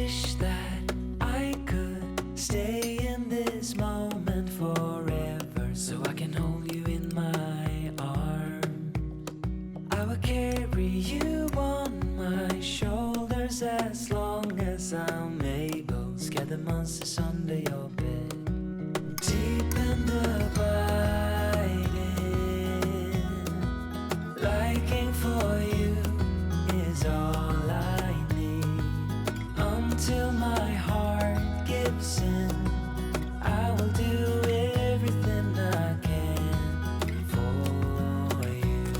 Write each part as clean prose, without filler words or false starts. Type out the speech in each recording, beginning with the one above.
Wish that I could stay in this moment forever, so I can hold you in my arms. I will carry you on my shoulders as long as I'm able. Scare the monsters under your bed, deep and abiding. Liking for you is all I need. Until my heart gives in, I will do everything I can for you.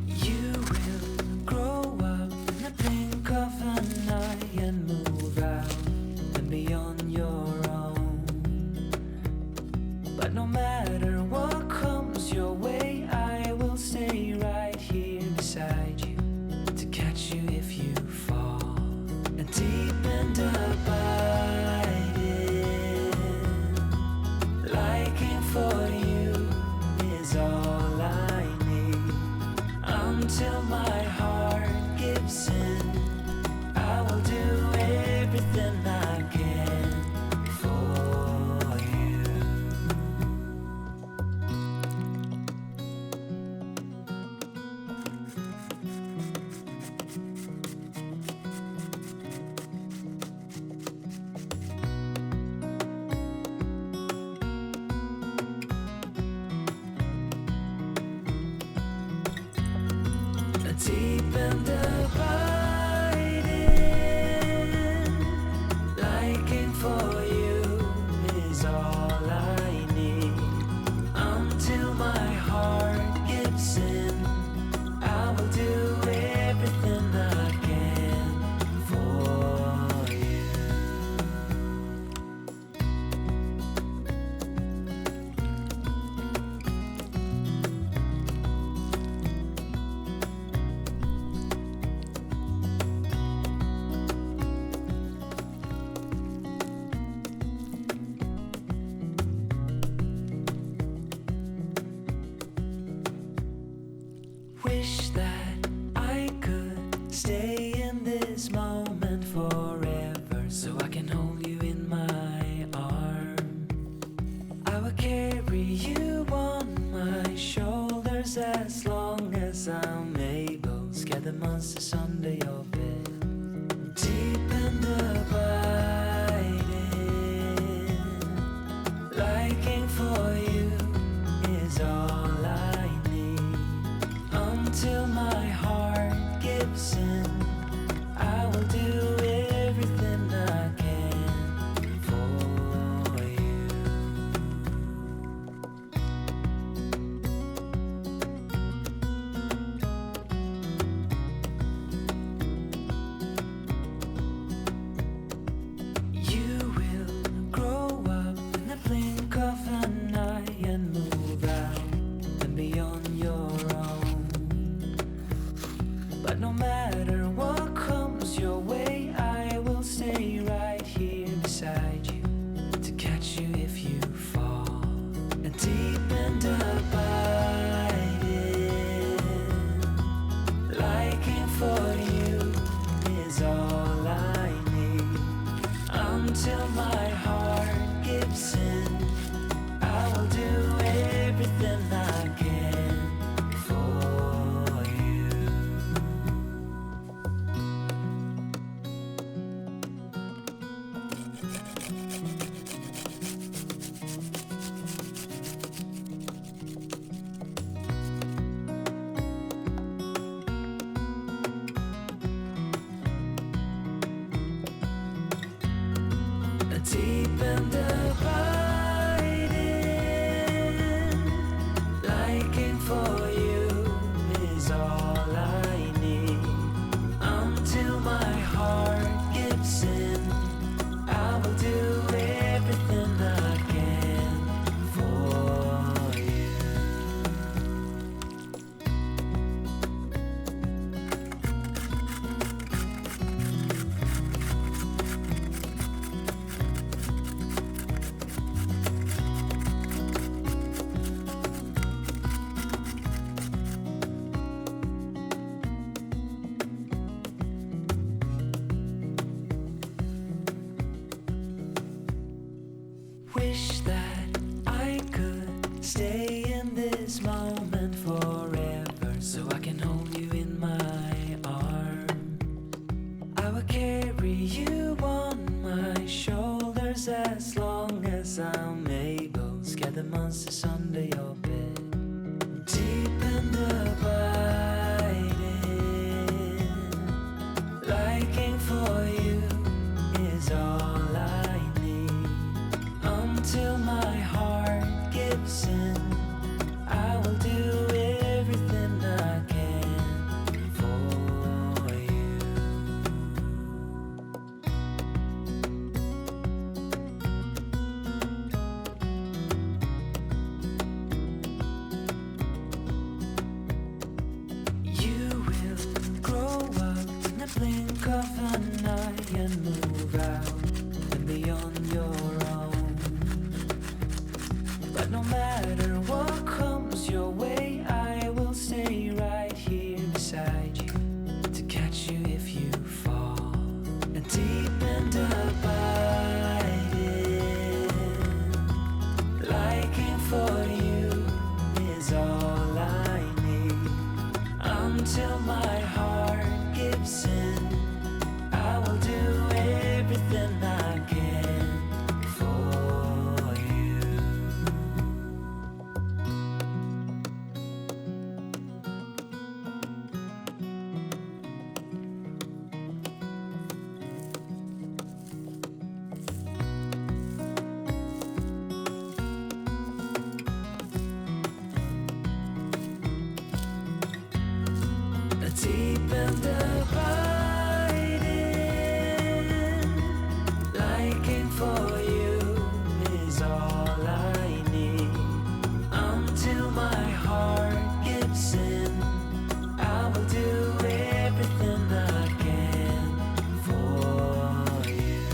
You will grow up in the blink of an eye and move out and be on your own. But no matter what comes your way, I will stay right here beside you to catch you if you fall. And deep and abiding, liking for you is all I need. Until my heart gives in, I will do everything I can for you. Deep and abiding, liking for you is all I need. Until my heart gives in, I will do everything I can for you. Wish that I could stay in this moment forever, so I can hold you in my arms. I will carry you on my shoulders as long as I'm able. Scare the monsters under your bed, deep and abiding. Liking for you is all I need. Until my heart gives in, I will do everything I can for you. You will grow up in the blink of an eye and move out and be on your own. But no matter what comes your way, I will stay right here beside you to catch you if you fall. And deep and abiding, liking for you is all I need. Until my heart gives in, I will do everything I can for you. Deep and abiding, liking for you is all I need. Until my heart gives in, I will do everything I can for you. deep and abiding. Liking for you is all I need. Until my heart gives in, I will do everything I can for you.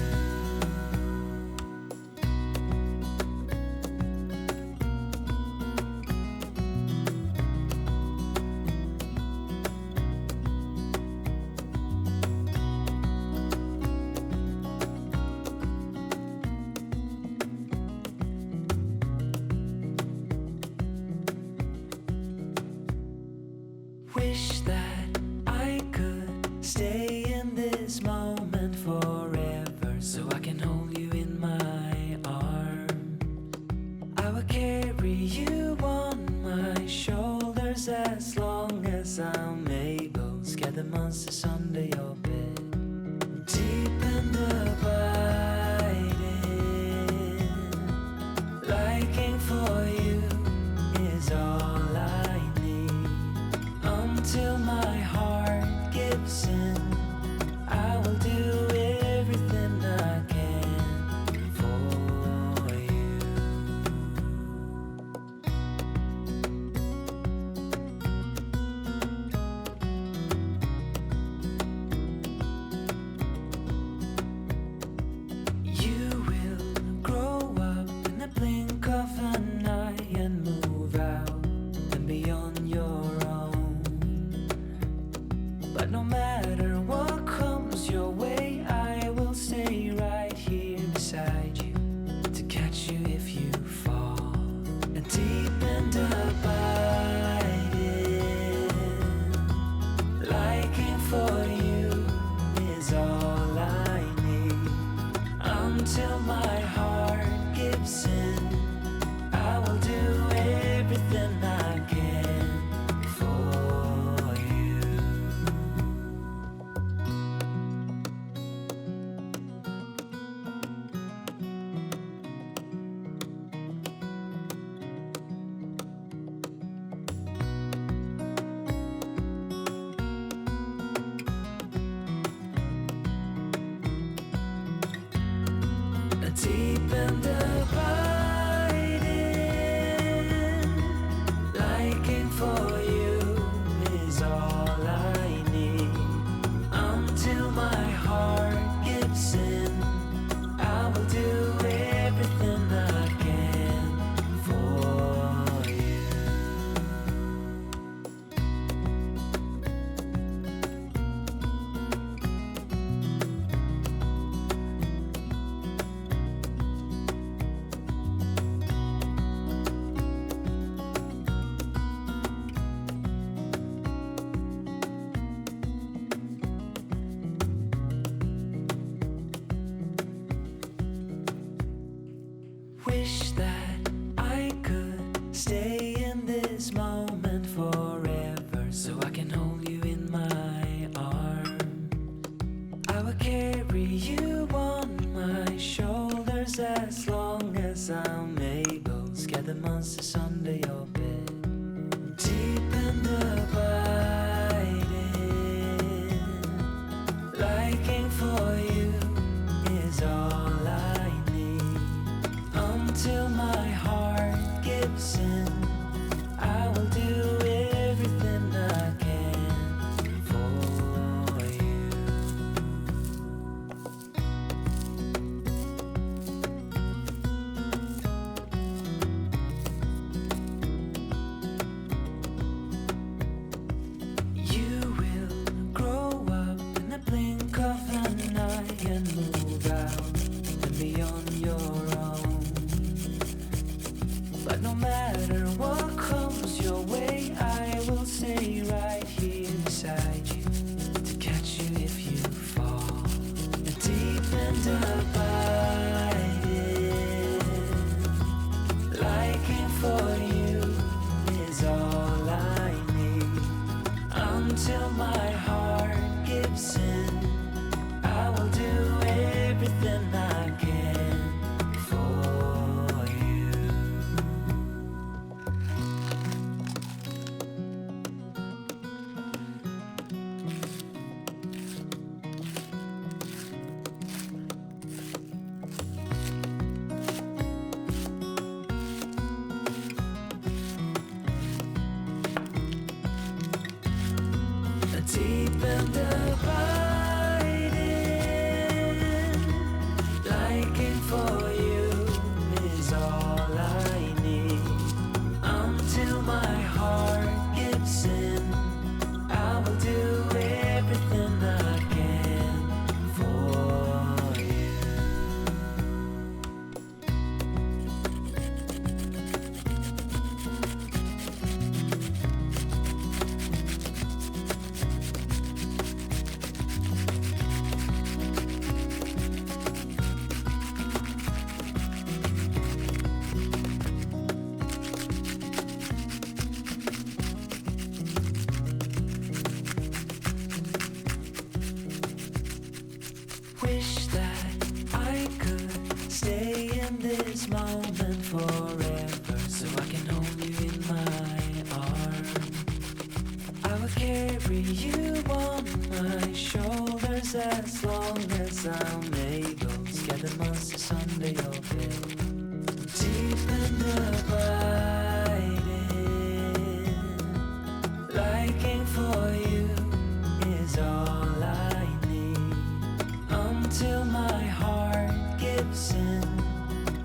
Wish that I could stay in this moment forever, so I can hold you in my arms. I will carry you on my shoulders as long as I'm able. Scare the monsters under your bed. Deep and abiding. Liking for you is all I need. Until my heart gives in, I will do everything I can for you. You will grow up in the blink of an eye and move out and beyond your own. But no matter what comes your way, I will stay right here beside you to catch you if you fall. And deep and abiding, liking for you is all I need. Until my heart gives in, I will do everything I can for you. Deep and abiding, liking for you is all I need. Until my heart gives in, I will do everything I can for you. Wish that I could stay in this moment forever, so I can hold you in my arms. I will carry you on my shoulders as long as I'm able. Scare the monsters under your bed. Deep and abiding, liking for you is all I need. Until my heart gives in, I will do everything I can for you. You will grow up in the blink of an eye and move out and beyond your own. But no matter what comes your way, I will stay right here beside you to catch you if you fall. And deep and abiding, liking for you is all I need. Until my heart gives in, I will do everything I can for you. deep and abiding. Liking for you is all I need. Until my heart gives in, I will do everything I can for you. Wish that I could stay in this moment forever, so I can hold you in my arms. I will carry you on my shoulders as long as I'm able. Scare the monsters under your bed. Deep and abiding. Liking for you is all I need. Until my heart gives in,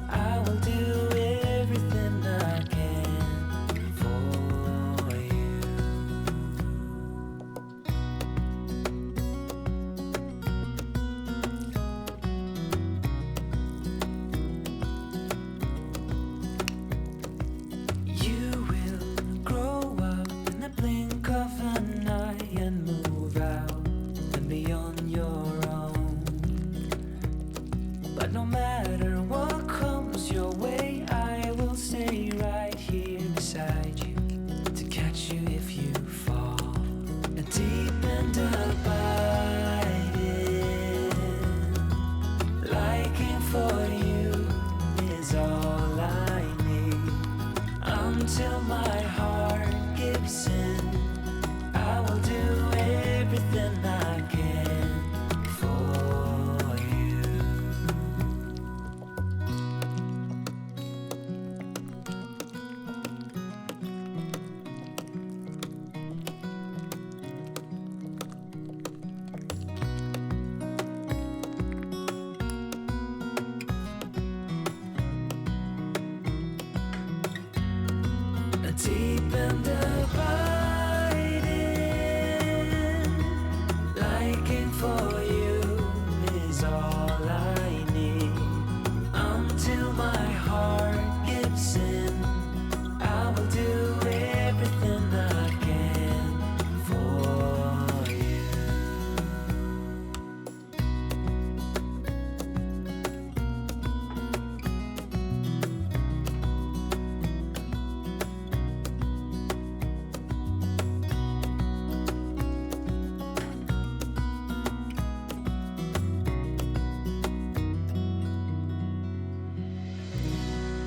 I will do everything I can for you. You will grow up in the blink of an eye and move out and beyond your own. But no matter what comes your way, I will stay right here beside you to catch you if you fall. And deep and abiding, liking for you is all I need. Until my heart gives in, I will do everything I can for you. Deep and abiding.